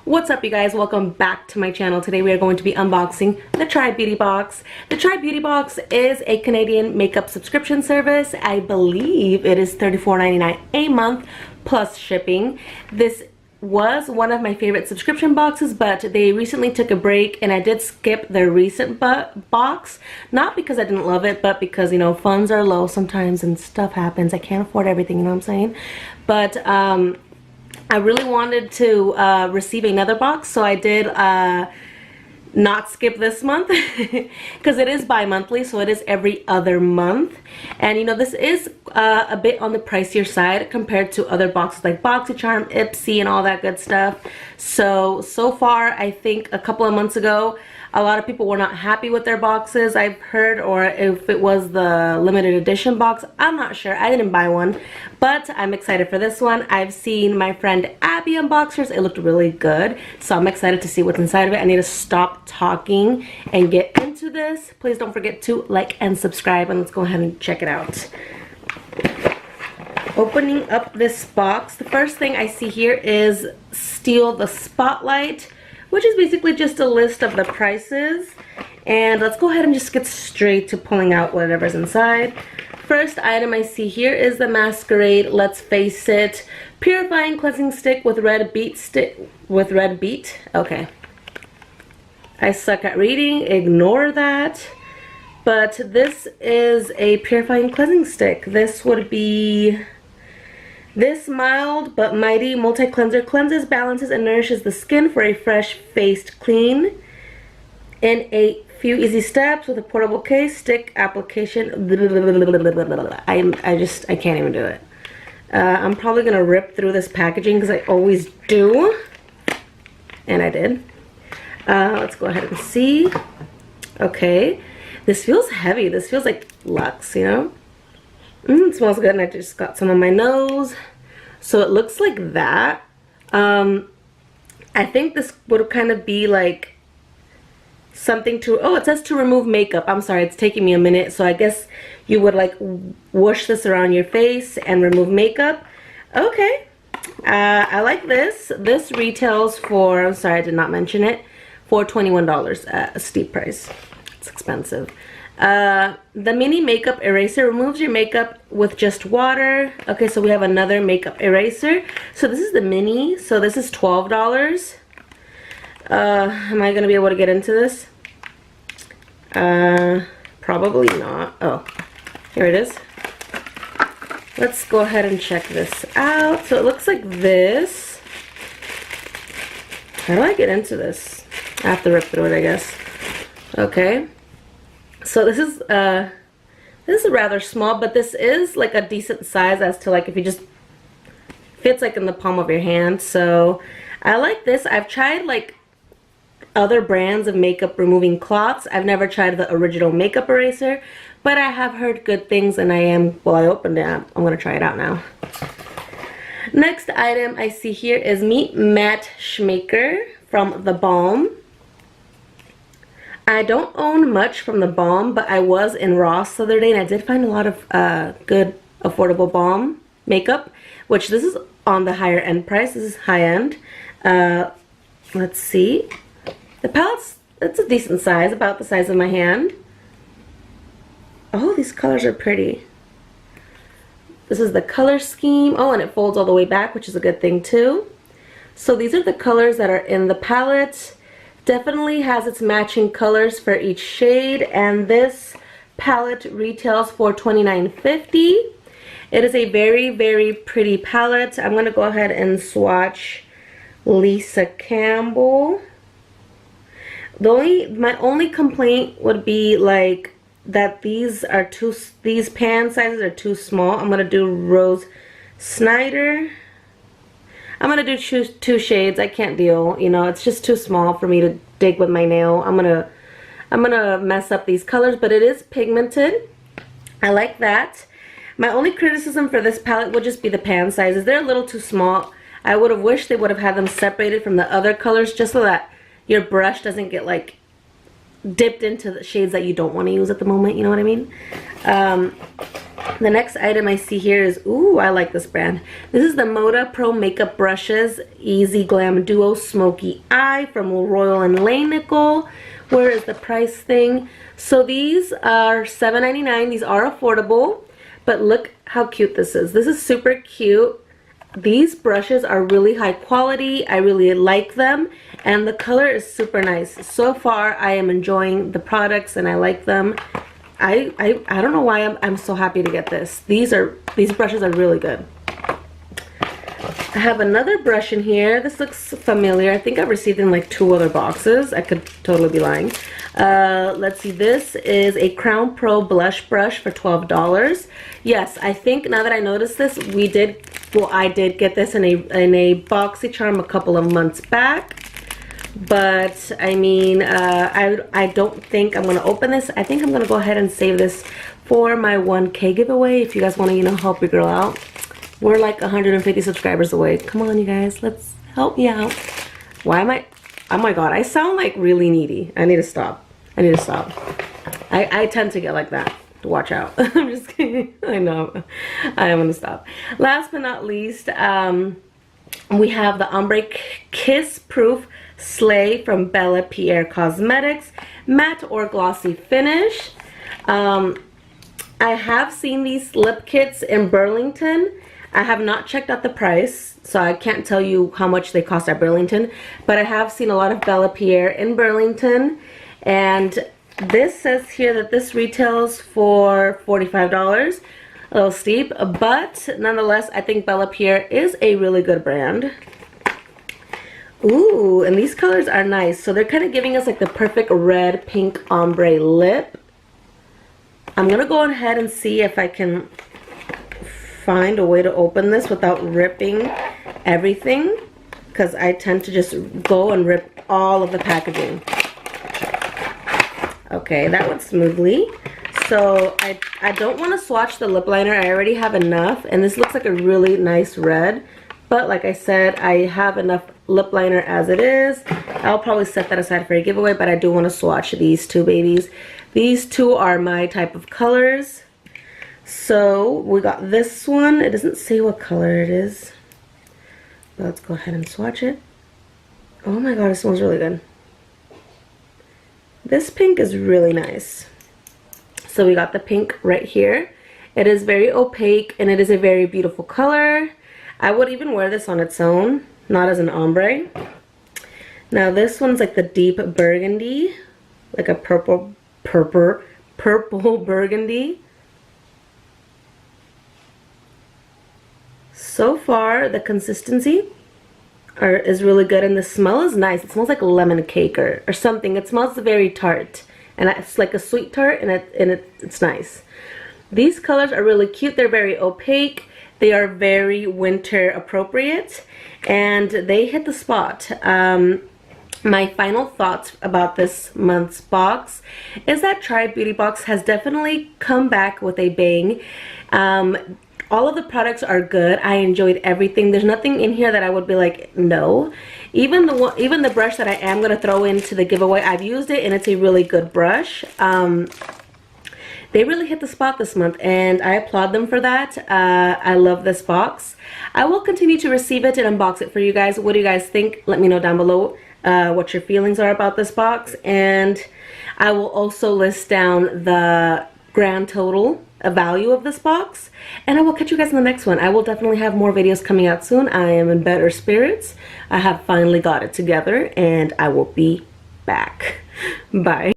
What's up, you guys? Welcome back to my channel. Today we are going to be unboxing the Try Beauty Box. The Try Beauty Box is a Canadian makeup subscription service. I believe it is $34.99 a month plus shipping. This was one of my favorite subscription boxes, but they recently took a break and I did skip their recent box. Not because I didn't love it, but because, you know, funds are low sometimes and stuff happens. I can't afford everything, you know what I'm saying? But I really wanted to receive another box, so I did not skip this month because it is bi-monthly, so it is every other month. And you know, this is a bit on the pricier side compared to other boxes like BoxyCharm, Ipsy, and all that good stuff. So far, I think a couple of months ago, a lot of people were not happy with their boxes, I've heard, or if it was the limited edition box, I'm not sure. I didn't buy one, but I'm excited for this one. I've seen my friend Abby unbox hers. It looked really good, so I'm excited to see what's inside of it. I need to stop talking and get into this. Please don't forget to like and subscribe, and let's go ahead and check it out. Opening up this box, the first thing I see here is Steal the Spotlight, which is basically just a list of the prices. And let's go ahead and just get straight to pulling out whatever's inside. First item I see here is the Masquerade Let's Face It Purifying Cleansing Stick with red beet. Okay. I suck at reading, ignore that. But this is a purifying cleansing stick. This would be this mild but mighty multi-cleanser cleanses, balances, and nourishes the skin for a fresh-faced clean in a few easy steps with a portable case, stick application. I can't even do it. I'm probably gonna rip through this packaging because I always do, and I did. Let's go ahead and see. Okay, this feels heavy. This feels like Luxe, you know. It smells good, and I just got some on my nose. So it looks like that. I think this would kind of be like something to, oh, it says to remove makeup. I'm sorry, it's taking me a minute. So I guess you would like whoosh this around your face and remove makeup. Okay, I like this. This retails for, I'm sorry, I did not mention it, for $21, a steep price. It's expensive. The mini makeup eraser removes your makeup with just water. Okay, so we have another makeup eraser. So this is the mini, so this is $12. Am I gonna be able to get into this? Probably not. Oh, here it is. Let's go ahead and check this out. So it looks like this. How do I get into this? I have to rip through it, I guess. Okay. So this is rather small, but this is like a decent size as to like if you just fits like in the palm of your hand. So I like this. I've tried like other brands of makeup removing cloths. I've never tried the original makeup eraser, but I have heard good things, and I opened it. I'm gonna try it out now. Next item I see here is Meet Matte Schmaker from The Balm. I don't own much from The Balm, but I was in Ross the other day and I did find a lot of good affordable balm makeup, which this is on the higher end price. This is high end. Let's see. The palette's, it's a decent size, about the size of my hand. Oh, these colors are pretty. This is the color scheme. Oh, and it folds all the way back, which is a good thing too. So these are the colors that are in the palette. Definitely has its matching colors for each shade, and this palette retails for $29.50. It is a very, very pretty palette. I'm going to go ahead and swatch Lisa Campbell. My only complaint would be like that these pan sizes are too small. I'm going to do Rose Snyder. I'm going to do two shades. I can't deal, you know, it's just too small for me to dig with my nail. I'm gonna mess up these colors, but it is pigmented. I like that. My only criticism for this palette would just be the pan sizes. They're a little too small. I would have wished they would have had them separated from the other colors just so that your brush doesn't get like dipped into the shades that you don't want to use at the moment, you know what I mean? The next item I see here is, ooh, I like this brand. This is the Moda Pro Makeup Brushes Easy Glam Duo Smoky Eye from Royal and Nickel. Where is the price thing? So these are $7.99. These are affordable, but look how cute this is. This is super cute. These brushes are really high quality. I really like them, and the color is super nice. So far, I am enjoying the products, and I like them. I don't know why I'm so happy to get this. These brushes are really good. I have another brush in here. This looks familiar. I think I've received in like 2 other boxes. I could totally be lying. Let's see. This is a Crown Pro blush brush for $12. Yes, I think now that I noticed this, I did get this in a BoxyCharm a couple of months back. But I mean, I don't think I'm gonna open this. I think I'm gonna go ahead and save this for my 1K giveaway. If you guys want to, you know, help your girl out. We're like 150 subscribers away. Come on, you guys, let's help me out. Why am I? Oh my God, I sound like really needy. I need to stop. I need to stop. I tend to get like that. Watch out. I'm just kidding. I know. I am gonna stop. Last but not least, we have the Ombre Kiss Proof Slay from Bella Pierre Cosmetics, matte or glossy finish. I have seen these lip kits in Burlington. I have not checked out the price, so I can't tell you how much they cost at Burlington, but I have seen a lot of Bella Pierre in Burlington, and this says here that this retails for $45. A little steep, but nonetheless, I think Bella Pierre is a really good brand. Ooh, and these colors are nice. So they're kind of giving us like the perfect red pink ombre lip. I'm gonna go ahead and see if I can find a way to open this without ripping everything, because I tend to just go and rip all of the packaging. Okay, that went smoothly. So I don't want to swatch the lip liner. I already have enough, and this looks like a really nice red. But like I said, I have enough lip liner as it is. I'll probably set that aside for a giveaway, but I do want to swatch these two babies. These two are my type of colors. So we got this one. It doesn't say what color it is, but let's go ahead and swatch it. Oh my God, it smells really good. This pink is really nice. So we got the pink right here. It is very opaque, and it is a very beautiful color. I would even wear this on its own, not as an ombre. Now this one's like the deep burgundy, like a purple burgundy. So far, the consistency is really good, and the smell is nice. It smells like lemon cake or something. It smells very tart, and it's like a sweet tart, and it's nice. These colors are really cute. They're very opaque. They are very winter appropriate, and they hit the spot. My final thoughts about this month's box is that Try Beauty Box has definitely come back with a bang. All of the products are good. I enjoyed everything. There's nothing in here that I would be like, no. Even the brush that I am going to throw into the giveaway, I've used it, and it's a really good brush. They really hit the spot this month, and I applaud them for that. I love this box. I will continue to receive it and unbox it for you guys. What do you guys think? Let me know down below what your feelings are about this box, and I will also list down the grand total value of this box, and I will catch you guys in the next one. I will definitely have more videos coming out soon. I am in better spirits. I have finally got it together, and I will be back. Bye.